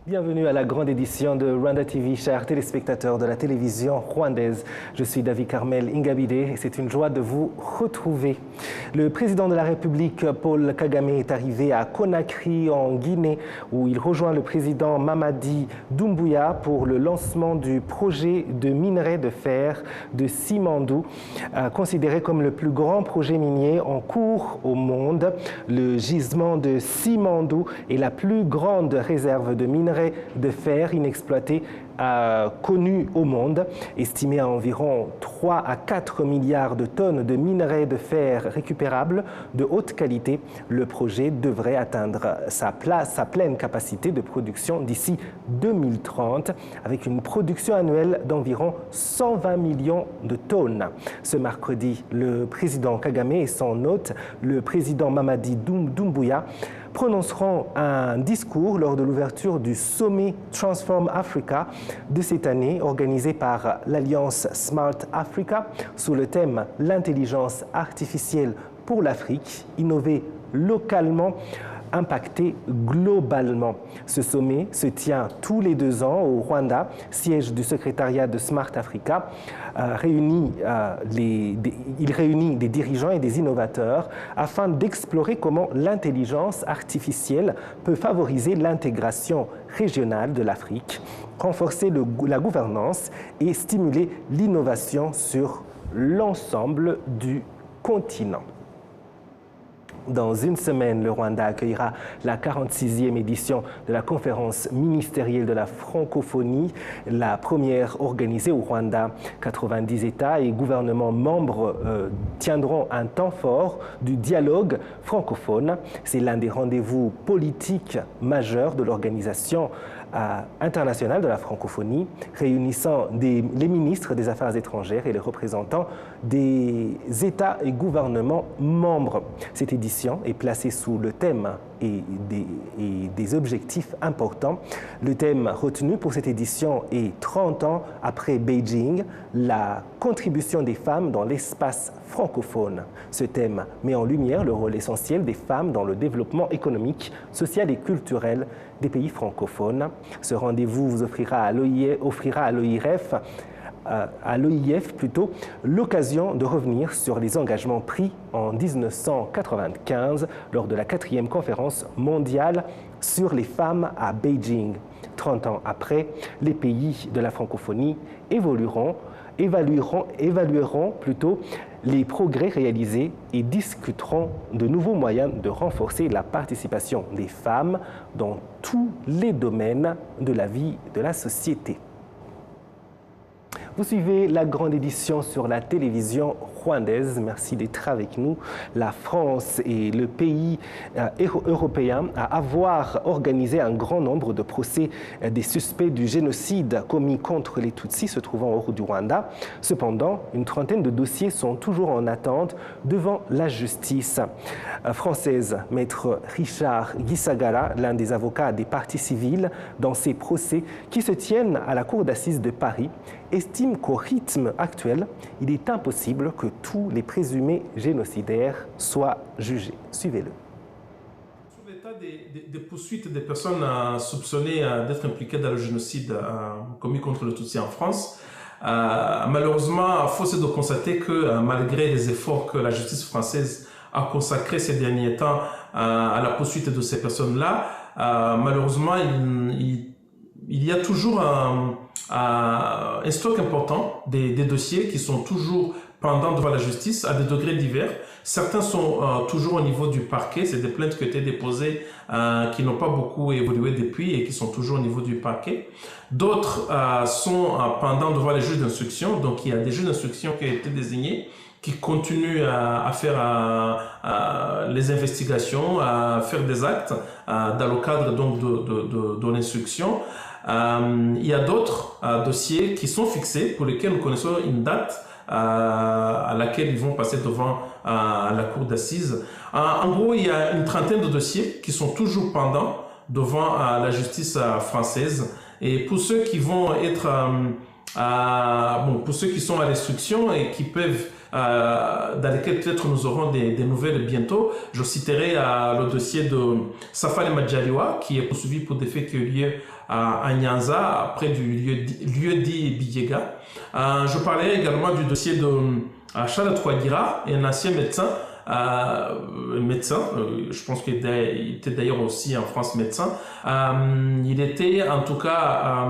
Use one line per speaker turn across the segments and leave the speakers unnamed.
Bienvenue à la grande édition de Rwanda TV, chers téléspectateurs de la télévision rwandaise. Je suis David Carmel Ingabide et c'est une joie de vous retrouver. Le président de la République, Paul Kagame, est arrivé à Conakry, en Guinée, où il rejoint le président Mamadi Doumbouya pour le lancement du projet de minerai de fer de Simandou, considéré comme le plus grand projet minier en cours au monde. Le gisement de Simandou est la plus grande réserve de minerai de fer inexploité connu au monde, estimé à environ 3 à 4 milliards de tonnes de minerais de fer récupérables de haute qualité. Le projet devrait atteindre sa pleine capacité de production d'ici 2030, avec une production annuelle d'environ 120 millions de tonnes. Ce mercredi, le président Kagame et son hôte, le président Mamadi Doumbouya, prononceront un discours lors de l'ouverture du sommet Transform Africa de cette année, organisé par l'Alliance Smart Africa, sous le thème « L'intelligence artificielle pour l'Afrique, innover localement ». Impacté globalement. Ce sommet se tient tous les 2 ans au Rwanda, siège du secrétariat de Smart Africa. Il réunit des dirigeants et des innovateurs afin d'explorer comment l'intelligence artificielle peut favoriser l'intégration régionale de l'Afrique, renforcer la gouvernance et stimuler l'innovation sur l'ensemble du continent. Dans une semaine, le Rwanda accueillera la 46e édition de la conférence ministérielle de la francophonie, la première organisée au Rwanda. 90 États et gouvernements membres tiendront un temps fort du dialogue francophone. C'est l'un des rendez-vous politiques majeurs de l'organisation internationale de la francophonie, réunissant les ministres des Affaires étrangères et les représentants des États et gouvernements membres. Cette édition est placée sous le thème et des objectifs importants. Le thème retenu pour cette édition est 30 ans après Beijing, la contribution des femmes dans l'espace francophone. Ce thème met en lumière le rôle essentiel des femmes dans le développement économique, social et culturel des pays francophones. Ce rendez-vous vous offrira à l'OIF l'occasion de revenir sur les engagements pris en 1995 lors de la 4e conférence mondiale sur les femmes à Beijing. 30 ans après, les pays de la francophonie évalueront les progrès réalisés et discuteront de nouveaux moyens de renforcer la participation des femmes dans tous les domaines de la vie de la société. Vous suivez la grande édition sur la télévision rwandaise. Merci d'être avec nous. La France est le pays européen à avoir organisé un grand nombre de procès des suspects du génocide commis contre les Tutsis se trouvant au du Rwanda. Cependant, une trentaine de dossiers sont toujours en attente devant la justice française. Maître Richard Gisagara, l'un des avocats des parties civiles dans ces procès qui se tiennent à la Cour d'assises de Paris, estime qu'au rythme actuel, il est impossible que tous les présumés génocidaires soient jugés. Suivez-le.
Sur l'état des poursuites des personnes soupçonnées d'être impliquées dans le génocide commis contre le Tutsi en France, malheureusement, force est de constater que malgré les efforts que la justice française a consacrés ces derniers temps à la poursuite de ces personnes-là, malheureusement, il y a toujours un stock important des dossiers qui sont toujours pendants devant la justice à des degrés divers. Certains sont toujours au niveau du parquet, c'est des plaintes qui ont été déposées qui n'ont pas beaucoup évolué depuis et qui sont toujours au niveau du parquet. D'autres sont pendants devant les juges d'instruction, donc il y a des juges d'instruction qui ont été désignés, qui continuent à faire les investigations, à faire des actes dans le cadre donc de l'instruction. Il y a d'autres dossiers qui sont fixés pour lesquels nous connaissons une date à laquelle ils vont passer devant la cour d'assises. En gros, il y a une trentaine de dossiers qui sont toujours pendants devant la justice française. Et pour ceux qui vont être Bon, pour ceux qui sont à l'instruction et qui peuvent, dans lesquels peut-être nous aurons des nouvelles bientôt, je citerai le dossier de Safale Madjaliwa, qui est poursuivi pour des faits qui ont eu lieu à Nyanza, près du lieu dit Bidjega. Je parlerai également du dossier de Charles Touagira, un ancien médecin, je pense qu'il était d'ailleurs aussi en France médecin. Il était en tout cas,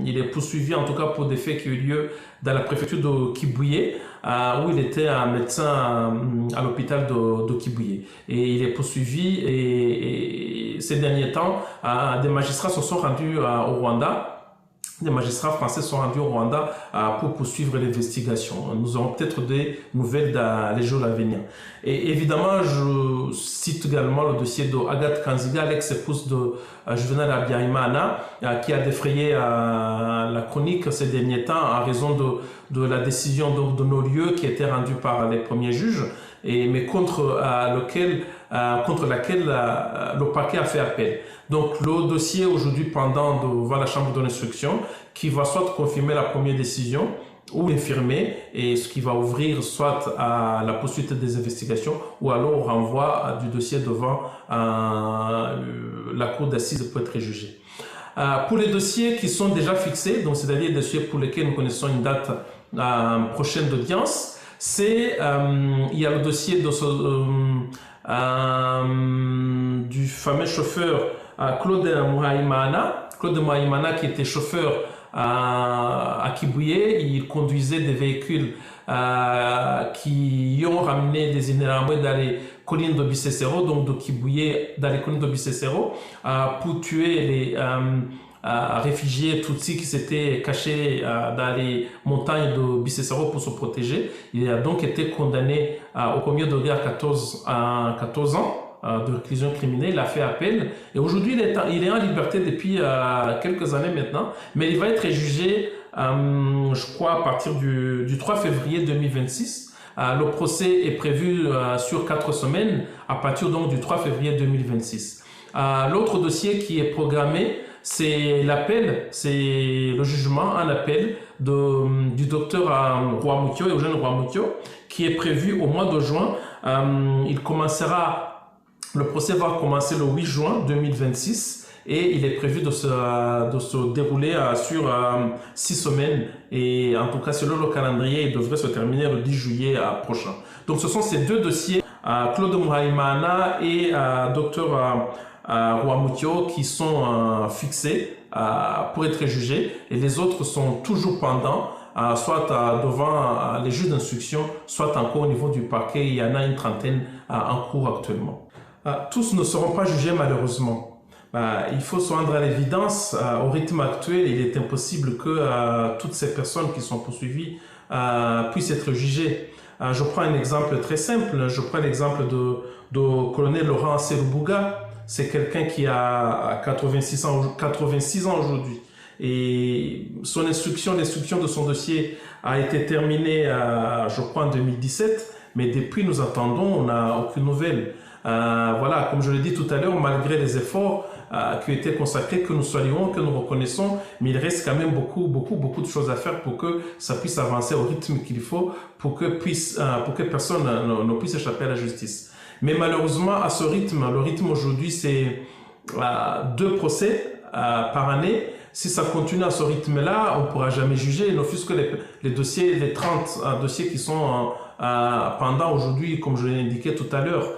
il est poursuivi en tout cas pour des faits qui ont eu lieu dans la préfecture de Kibouye, où il était un médecin à l'hôpital de Kibouye. Et il est poursuivi et ces derniers temps, des magistrats se sont rendus au Rwanda. Les magistrats français sont rendus au Rwanda pour poursuivre l'investigation. Nous aurons peut-être des nouvelles dans les jours à venir. Et évidemment, je cite également le dossier de Agathe Kanziga, l'ex-épouse de Juvenal Abiyarimana, qui a défrayé la chronique ces derniers temps en raison de la décision de non-lieu qui a été rendue par les premiers juges, mais contre laquelle le parquet a fait appel. Donc le dossier aujourd'hui pendant devant la chambre de l'instruction qui va soit confirmer la première décision ou infirmer, et ce qui va ouvrir soit à la poursuite des investigations ou alors au renvoi du dossier devant la cour d'assises pour être jugé. Pour les dossiers qui sont déjà fixés, donc c'est-à-dire des dossiers pour lesquels nous connaissons une date prochaine d'audience, il y a le dossier de du fameux chauffeur Claude Mouhaïmana qui était chauffeur à Kibouye. Il conduisait des véhicules qui ont ramené des Interahamwe dans les collines de Bisesero, donc de Kibouye dans les collines de Bisesero, pour tuer les réfugiés Tutsis qui s'étaient cachés dans les montagnes de Bisesero pour se protéger. Il a donc été condamné au premier degré à 14 ans de réclusion criminelle. Il a fait appel et aujourd'hui il est en liberté depuis quelques années maintenant, mais il va être jugé je crois à partir du 3 février 2026. Le procès est prévu sur 4 semaines à partir donc du 3 février 2026. L'autre dossier qui est programmé, c'est l'appel, c'est le jugement en appel du docteur Rwamucyo, Eugène Rwamucyo, qui est prévu au mois de juin. Le procès va commencer le 8 juin 2026 et il est prévu de se dérouler sur 6 semaines. Et en tout cas, selon le calendrier, il devrait se terminer le 10 juillet prochain. Donc ce sont ces deux dossiers, Claude Mouhaïmana et docteur Rwamucyo, qui sont fixés pour être jugés, et les autres sont toujours pendants, soit devant les juges d'instruction, soit encore au niveau du parquet. Il y en a une trentaine en cours actuellement. Tous ne seront pas jugés malheureusement. Il faut se rendre à l'évidence, au rythme actuel, il est impossible que toutes ces personnes qui sont poursuivies puissent être jugées. Je prends un exemple très simple, je prends l'exemple de colonel Laurent Serubuga. C'est quelqu'un qui a 86 ans aujourd'hui. Et l'instruction de son dossier a été terminée, je crois, en 2017. Mais depuis, nous attendons, on n'a aucune nouvelle. Voilà, comme je l'ai dit tout à l'heure, malgré les efforts qui ont été consacrés, que nous saluons, que nous reconnaissons, mais il reste quand même beaucoup de choses à faire pour que ça puisse avancer au rythme qu'il faut, pour que personne ne puisse échapper à la justice. Mais malheureusement, à ce rythme, le rythme aujourd'hui, c'est 2 procès par année. Si ça continue à ce rythme-là, on ne pourra jamais juger, ne fût-ce que les dossiers, les 30 dossiers qui sont pendants aujourd'hui, comme je l'ai indiqué tout à l'heure.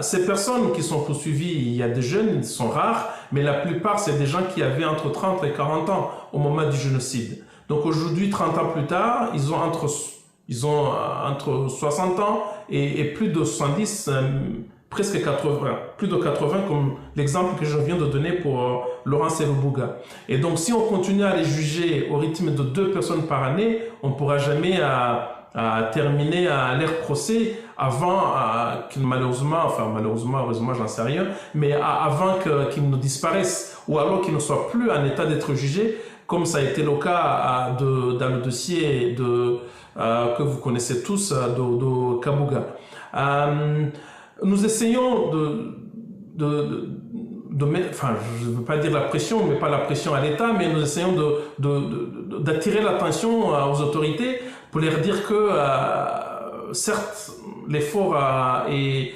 Ces personnes qui sont poursuivies, il y a des jeunes, ils sont rares, mais la plupart, c'est des gens qui avaient entre 30 et 40 ans au moment du génocide. Donc aujourd'hui, 30 ans plus tard, ils ont entre 60 ans et plus de 70, presque 80, plus de 80, comme l'exemple que je viens de donner pour Laurent Serubuga. Et donc, si on continue à les juger au rythme de 2 personnes par année, on ne pourra jamais terminer leur procès avant qu'ils heureusement, j'en sais rien, mais avant qu'ils ne disparaissent ou alors qu'ils ne soient plus en état d'être jugés, comme ça a été le cas dans le dossier que vous connaissez tous de Kabuga. Nous essayons de enfin, je ne veux pas dire la pression, mais pas la pression à l'État, mais nous essayons d'attirer l'attention aux autorités pour leur dire que, certes, l'effort il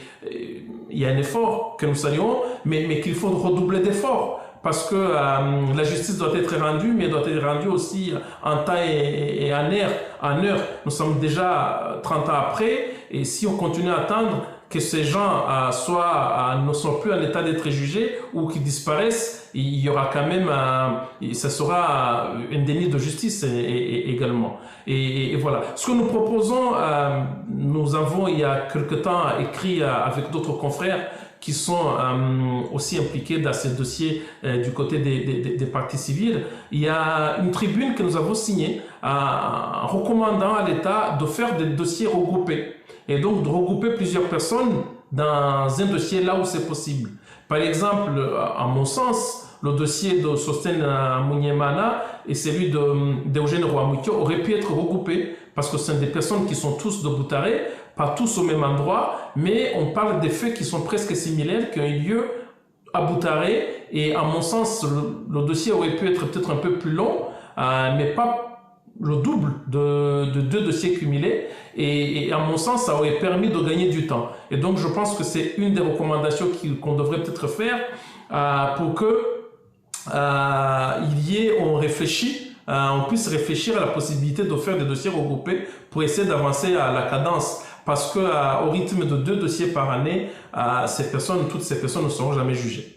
y a un effort que nous saluons, mais qu'il faut redoubler d'efforts. Parce que la justice doit être rendue, mais elle doit être rendue aussi en temps et en heure. Nous sommes déjà 30 ans après, et si on continue à attendre que ces gens ne sont plus en état d'être jugés ou qu'ils disparaissent, il y aura quand même, ça sera un déni de justice également. Et voilà. Ce que nous proposons, nous avons il y a quelque temps écrit avec d'autres confrères qui sont aussi impliqués dans ces dossiers du côté des parties civiles. Il y a une tribune que nous avons signée en recommandant à l'État de faire des dossiers regroupés et donc de regrouper plusieurs personnes dans un dossier là où c'est possible. Par exemple, à mon sens, le dossier de Sostène Munyemana et celui d'Eugène Rwamukyo auraient pu être regroupés parce que ce sont des personnes qui sont tous de Boutaré, pas tous au même endroit, mais on parle des faits qui sont presque similaires, qui ont eu lieu à Boutaré, et à mon sens, le dossier aurait pu être peut-être un peu plus long, mais pas le double de deux dossiers cumulés, et à mon sens, ça aurait permis de gagner du temps. Et donc, je pense que c'est une des recommandations qu'on devrait peut-être faire pour que on puisse réfléchir à la possibilité de faire des dossiers regroupés pour essayer d'avancer à la cadence. Parce qu'au rythme de 2 dossiers par année, toutes ces personnes ne seront jamais jugées.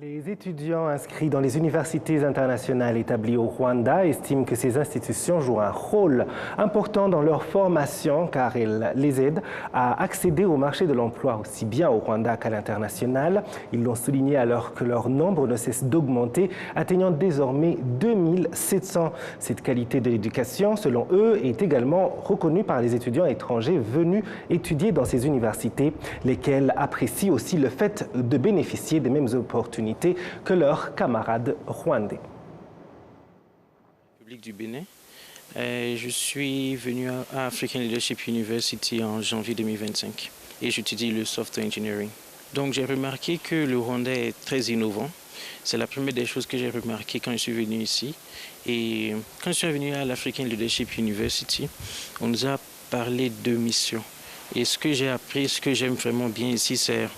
Les étudiants inscrits dans les universités internationales établies au Rwanda estiment que ces institutions jouent un rôle important dans leur formation car elles les aident à accéder au marché de l'emploi aussi bien au Rwanda qu'à l'international. Ils l'ont souligné alors que leur nombre ne cesse d'augmenter, atteignant désormais 2700. Cette qualité de l'éducation, selon eux, est également reconnue par les étudiants étrangers venus étudier dans ces universités, lesquels apprécient aussi le fait de bénéficier des mêmes opportunités que leurs camarades rwandais.
République du Bénin. Je suis venu à African Leadership University en janvier 2025 et j'étudie le software engineering. Donc j'ai remarqué que le Rwandais est très innovant. C'est la première des choses que j'ai remarqué quand je suis venu ici. Et quand je suis venu à l'African Leadership University, on nous a parlé de mission. Et ce que j'ai appris, ce que j'aime vraiment bien ici, c'est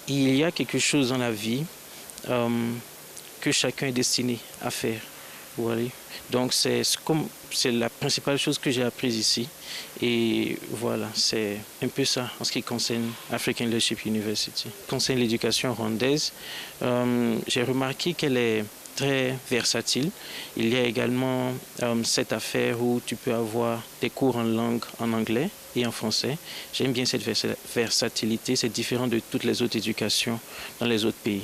il y a quelque chose dans la vie que chacun est destiné à faire. Vous voyez? Donc c'est la principale chose que j'ai apprise ici. Et voilà, c'est un peu ça en ce qui concerne African Leadership University. Concernant l'éducation rwandaise, j'ai remarqué qu'elle est très versatile. Il y a également cette affaire où tu peux avoir des cours en langue en anglais et en français. J'aime bien cette versatilité, c'est différent de toutes les autres éducations dans les autres pays.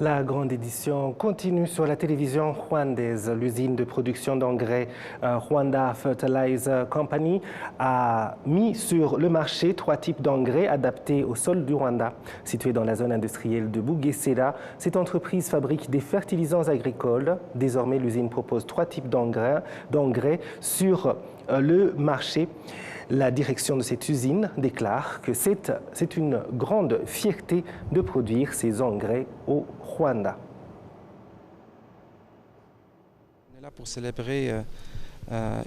La grande édition continue sur la télévision rwandaise. L'usine de production d'engrais Rwanda Fertilizer Company a mis sur le marché 3 types d'engrais adaptés au sol du Rwanda. Située dans la zone industrielle de Bugesera, cette entreprise fabrique des fertilisants agricoles. Désormais, l'usine propose 3 types d'engrais sur le marché. La direction de cette usine déclare que c'est une grande fierté de produire ces engrais au Rwanda.
On est là pour célébrer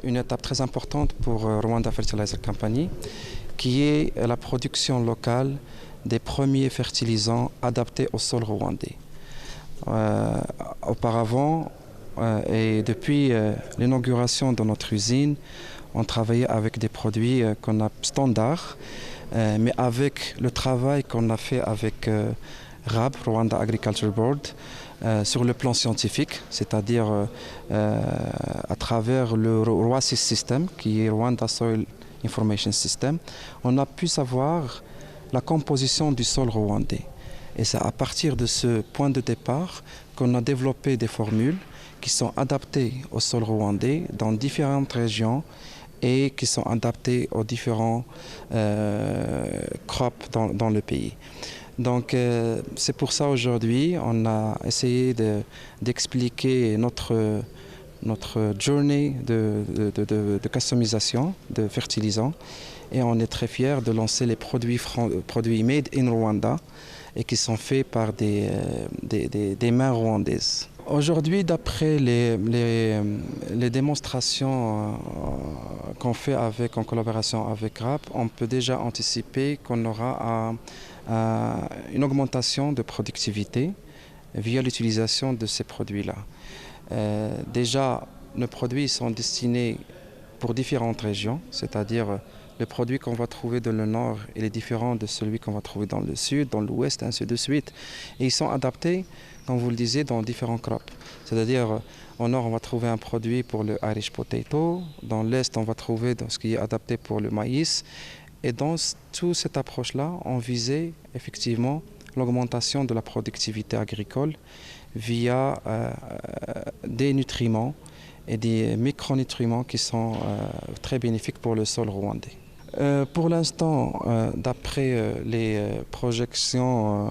une étape très importante pour Rwanda Fertilizer Company, qui est la production locale des premiers fertilisants adaptés au sol rwandais. Auparavant, et depuis l'inauguration de notre usine, on travaillait avec des produits qu'on a standards, mais avec le travail qu'on a fait avec RAB, Rwanda Agriculture Board, sur le plan scientifique, c'est-à-dire à travers le RWASIS System, qui est Rwanda Soil Information System, on a pu savoir la composition du sol rwandais. Et c'est à partir de ce point de départ qu'on a développé des formules qui sont adaptées au sol rwandais dans différentes régions et qui sont adaptées aux différents crops dans le pays. Donc c'est pour ça aujourd'hui on a essayé d'expliquer notre journée de customisation de fertilisants et on est très fiers de lancer les produits made in Rwanda et qui sont faits par des mains rwandaises. Aujourd'hui, d'après les démonstrations qu'on fait en collaboration avec GRAP, on peut déjà anticiper qu'on aura une augmentation de productivité via l'utilisation de ces produits-là. Déjà, nos produits sont destinés pour différentes régions, c'est-à-dire le produit qu'on va trouver dans le nord, il est différent de celui qu'on va trouver dans le sud, dans l'ouest, ainsi de suite. Et ils sont adaptés, comme vous le disiez, dans différents crops. C'est-à-dire, au nord, on va trouver un produit pour le Irish potato, dans l'est, on va trouver ce qui est adapté pour le maïs. Et dans toute cette approche-là, on visait effectivement l'augmentation de la productivité agricole via des nutriments et des micronutriments qui sont très bénéfiques pour le sol rwandais. Pour l'instant, d'après les projections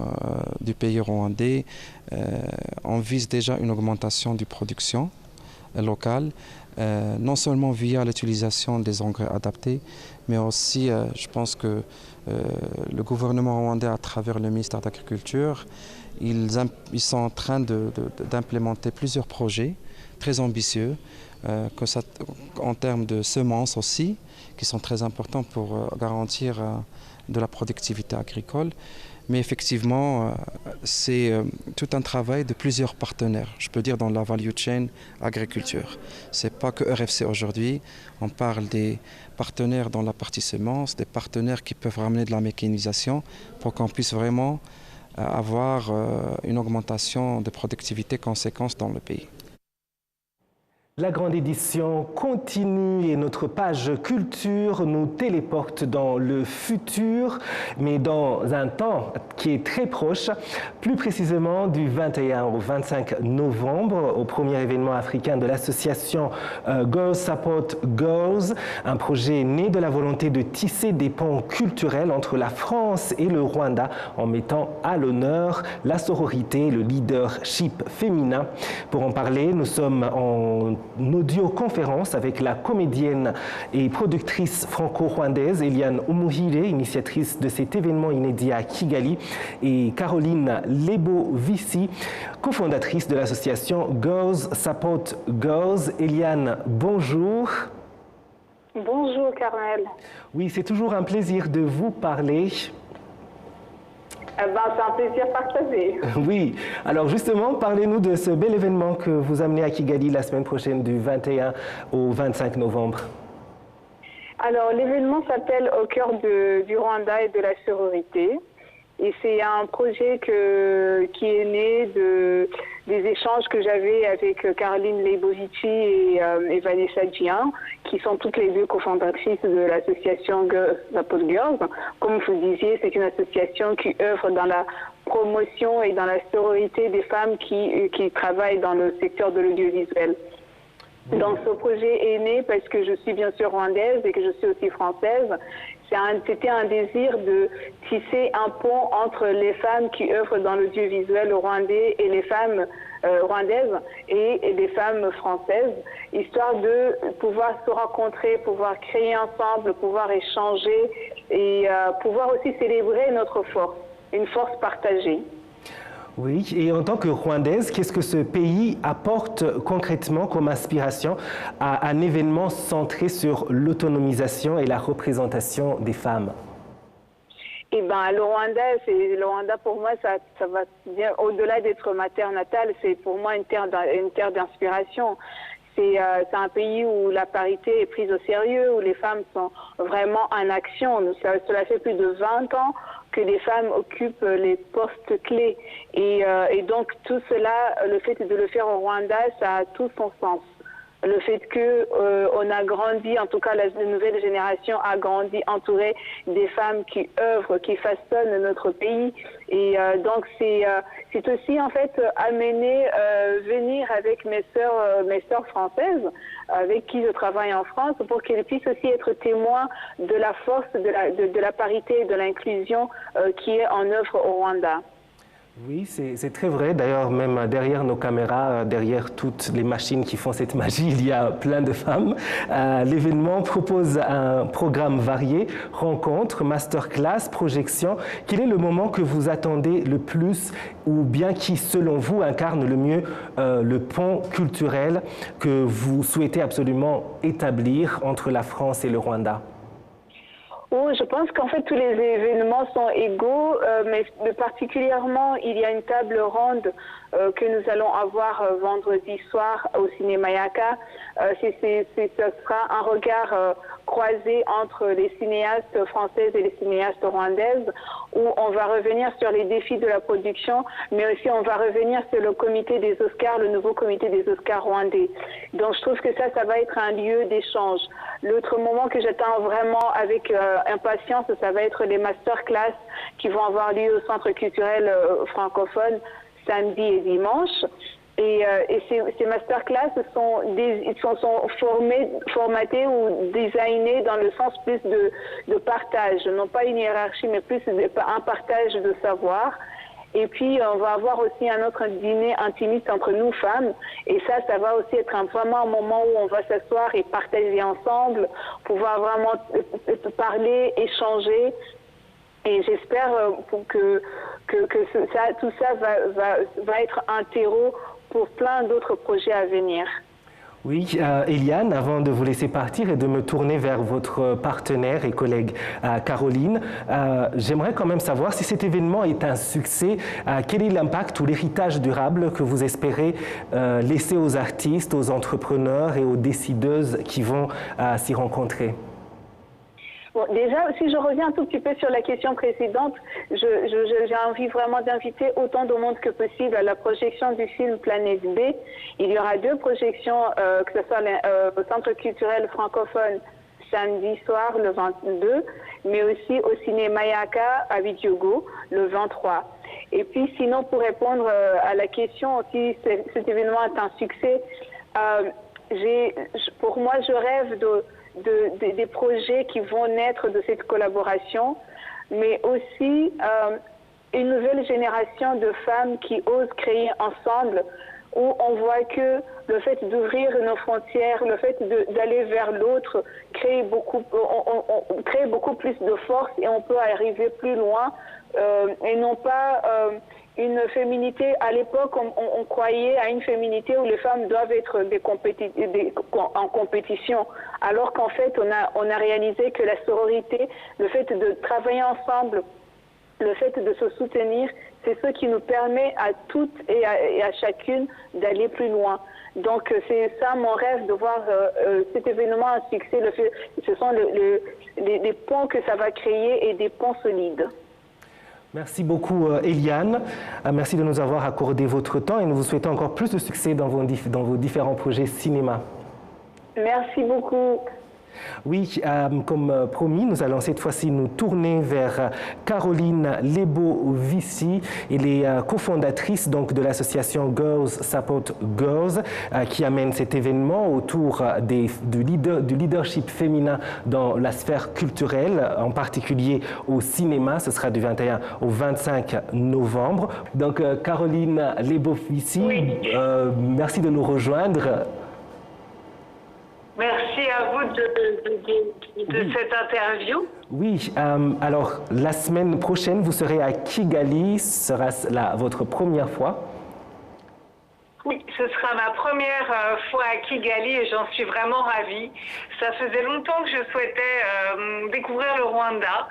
du pays rwandais, on vise déjà une augmentation de production locale, non seulement via l'utilisation des engrais adaptés, mais aussi, je pense que le gouvernement rwandais, à travers le ministère de l'Agriculture, ils sont en train d'implémenter plusieurs projets très ambitieux, en termes de semences aussi, qui sont très importants pour garantir de la productivité agricole. Mais effectivement, c'est tout un travail de plusieurs partenaires, je peux dire dans la value chain agriculture. Ce n'est pas que RFC aujourd'hui, on parle des partenaires dans la partie semences, des partenaires qui peuvent ramener de la mécanisation pour qu'on puisse vraiment avoir une augmentation de productivité conséquente dans le pays.
La grande édition continue et notre page culture nous téléporte dans le futur, mais dans un temps qui est très proche, plus précisément du 21 au 25 novembre, au premier événement africain de l'association Girls Support Girls, un projet né de la volonté de tisser des ponts culturels entre la France et le Rwanda en mettant à l'honneur la sororité et le leadership féminin. Pour en parler, nous sommes en audioconférence avec la comédienne et productrice franco-rwandaise Eliane Umuhire, initiatrice de cet événement inédit à Kigali, et Caroline Lebo-Vissi, cofondatrice de l'association Girls Support Girls. Eliane, bonjour.
Bonjour Carmel.
Oui, c'est toujours un plaisir de vous parler.
C'est un plaisir partagé.
Oui, alors justement, parlez-nous de ce bel événement que vous amenez à Kigali la semaine prochaine du 21 au 25 novembre.
Alors l'événement s'appelle Au cœur du Rwanda et de la sororité. Et c'est un projet qui est né des échanges que j'avais avec Caroline Lebovici et Vanessa Djian, qui sont toutes les deux cofondatrices de l'association Girls Support Girls. Comme vous disiez, c'est une association qui œuvre dans la promotion et dans la sororité des femmes qui travaillent dans le secteur de l'audiovisuel. Donc ce projet est né parce que je suis bien sûr rwandaise et que je suis aussi française. C'était un désir de tisser un pont entre les femmes qui œuvrent dans l'audiovisuel rwandais et les femmes rwandaises et les femmes françaises, histoire de pouvoir se rencontrer, pouvoir créer ensemble, pouvoir échanger et pouvoir aussi célébrer notre force, une force partagée.
Oui, et en tant que Rwandaise, qu'est-ce que ce pays apporte concrètement comme inspiration à un événement centré sur l'autonomisation et la représentation des femmes?
Eh ben, le Rwanda pour moi, ça va bien au-delà d'être ma terre natale, c'est pour moi une terre d'inspiration. C'est un pays où la parité est prise au sérieux, où les femmes sont vraiment en action. Cela fait plus de 20 ans que les femmes occupent les postes clés. Et donc tout cela, le fait de le faire au Rwanda, ça a tout son sens. Le fait qu'on a grandi, en tout cas la nouvelle génération a grandi entourée des femmes qui œuvrent, qui façonnent notre pays. Et donc c'est aussi en fait venir avec mes sœurs françaises avec qui je travaille en France pour qu'elles puissent aussi être témoins de la force de la parité et de l'inclusion qui est en œuvre au Rwanda.
Oui, c'est très vrai. D'ailleurs, même derrière nos caméras, derrière toutes les machines qui font cette magie, il y a plein de femmes. L'événement propose un programme varié, rencontres, masterclass, projections. Quel est le moment que vous attendez le plus ou bien qui, selon vous, incarne le mieux le pont culturel que vous souhaitez absolument établir entre la France et le Rwanda?
Oh, je pense qu'en fait tous les événements sont égaux, mais particulièrement il y a une table ronde que nous allons avoir vendredi soir au cinéma Yaka. Ce sera un regard croisé entre les cinéastes françaises et les cinéastes rwandaises, où on va revenir sur les défis de la production, mais aussi on va revenir sur le comité des Oscars, le nouveau comité des Oscars rwandais. Donc je trouve que ça va être un lieu d'échange. L'autre moment que j'attends vraiment avec impatience, ça va être les masterclass qui vont avoir lieu au Centre culturel francophone samedi et dimanche. Et ces masterclass sont formatés ou designés dans le sens plus de partage, non pas une hiérarchie, mais plus un partage de savoir. Et puis, on va avoir aussi un autre dîner intimiste entre nous femmes. Et ça va aussi être vraiment un moment où on va s'asseoir et partager ensemble, pouvoir vraiment parler, échanger. Et j'espère que tout ça va être un terreau pour plein d'autres projets à venir.
Oui, Eliane, avant de vous laisser partir et de me tourner vers votre partenaire et collègue Caroline, j'aimerais quand même savoir si cet événement est un succès, quel est l'impact ou l'héritage durable que vous espérez laisser aux artistes, aux entrepreneurs et aux décideuses qui vont s'y rencontrer?
Bon, déjà, si je reviens un tout petit peu sur la question précédente, j'ai envie vraiment d'inviter autant de monde que possible à la projection du film Planète B. Il y aura 2 projections, que ce soit au Centre culturel francophone samedi soir, le 22, mais aussi au cinéma Yaka à Vidiogo, le 23. Et puis, sinon, pour répondre à la question si cet événement est un succès, pour moi, je rêve des projets qui vont naître de cette collaboration, mais aussi une nouvelle génération de femmes qui osent créer ensemble, où on voit que le fait d'ouvrir nos frontières, le fait d'aller vers l'autre crée beaucoup plus de force et on peut arriver plus loin et non pas une féminité. À l'époque, on croyait à une féminité où les femmes doivent être en compétition, alors qu'en fait, on a réalisé que la sororité, le fait de travailler ensemble, le fait de se soutenir, c'est ce qui nous permet à toutes et à chacune d'aller plus loin. Donc c'est ça mon rêve, de voir cet événement un succès. Ce sont les ponts que ça va créer et des ponts solides.
Merci beaucoup Eliane, merci de nous avoir accordé votre temps et nous vous souhaitons encore plus de succès dans vos différents projets cinéma.
Merci beaucoup.
Oui, comme promis, nous allons cette fois-ci nous tourner vers Caroline Lebo-Vissi. Elle est cofondatrice donc de l'association Girls Support Girls qui amène cet événement autour du leadership féminin dans la sphère culturelle, en particulier au cinéma. Ce sera du 21 au 25 novembre. Donc Caroline Lebo-Vissi, oui. Merci de nous rejoindre.
Merci à vous de cette interview.
Oui, alors la semaine prochaine, vous serez à Kigali. Sera votre première fois?
Oui, ce sera ma première fois à Kigali et j'en suis vraiment ravie. Ça faisait longtemps que je souhaitais découvrir le Rwanda,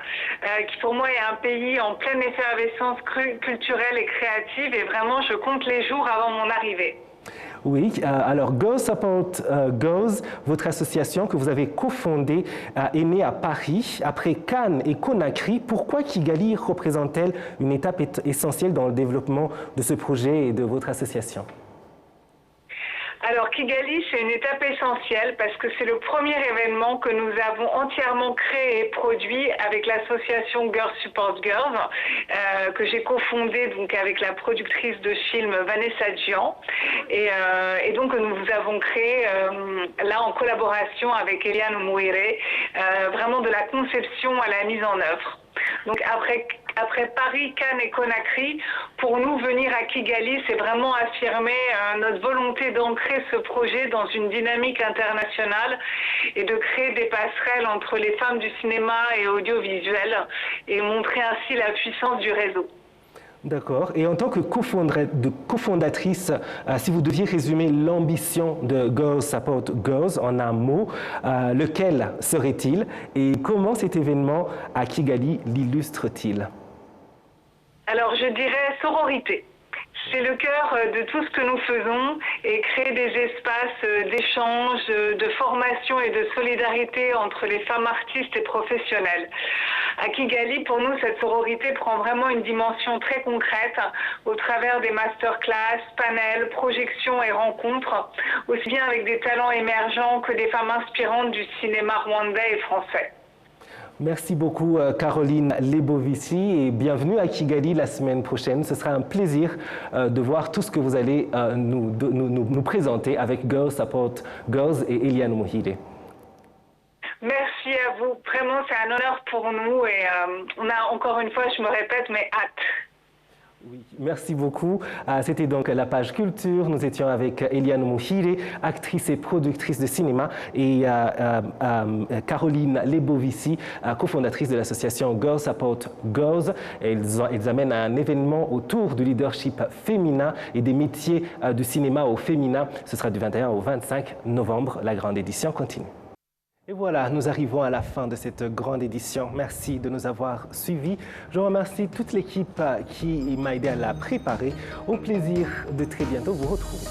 qui pour moi est un pays en pleine effervescence culturelle et créative, et vraiment je compte les jours avant mon arrivée.
Oui, alors Girls Support Girls, votre association que vous avez cofondée, est née à Paris, après Cannes et Conakry. Pourquoi Kigali représente-t-elle une étape essentielle dans le développement de ce projet et de votre association?
Alors Kigali, c'est une étape essentielle parce que c'est le premier événement que nous avons entièrement créé et produit avec l'association Girls Support Girls, que j'ai cofondée donc avec la productrice de film Vanessa Djian, et donc nous avons créé là en collaboration avec Eliane Mouire, vraiment de la conception à la mise en œuvre. Donc après après Paris, Cannes et Conakry, pour nous venir à Kigali, c'est vraiment affirmer notre volonté d'ancrer ce projet dans une dynamique internationale et de créer des passerelles entre les femmes du cinéma et audiovisuel et montrer ainsi la puissance du réseau.
D'accord. Et en tant que cofondatrice, si vous deviez résumer l'ambition de Girls Support Girls en un mot, lequel serait-il et comment cet événement à Kigali l'illustre-t-il?
Alors je dirais sororité. C'est le cœur de tout ce que nous faisons et créer des espaces d'échange, de formation et de solidarité entre les femmes artistes et professionnelles. À Kigali, pour nous, cette sororité prend vraiment une dimension très concrète au travers des masterclass, panels, projections et rencontres, aussi bien avec des talents émergents que des femmes inspirantes du cinéma rwandais et français.
Merci beaucoup Caroline Lebovici et bienvenue à Kigali la semaine prochaine. Ce sera un plaisir de voir tout ce que vous allez nous présenter avec Girls Support Girls et Eliane Muhire.
Merci à vous. Vraiment, c'est un honneur pour nous et on a encore une fois, je me répète, mais hâte.
Oui, merci beaucoup. C'était donc la page culture. Nous étions avec Eliane Muhire, actrice et productrice de cinéma, et Caroline Lebovici, cofondatrice de l'association Girls Support Girls. Ils amènent un événement autour du leadership féminin et des métiers du cinéma au féminin. Ce sera du 21 au 25 novembre. La grande édition continue. Et voilà, nous arrivons à la fin de cette grande édition. Merci de nous avoir suivis. Je remercie toute l'équipe qui m'a aidé à la préparer. Au plaisir de très bientôt vous retrouver.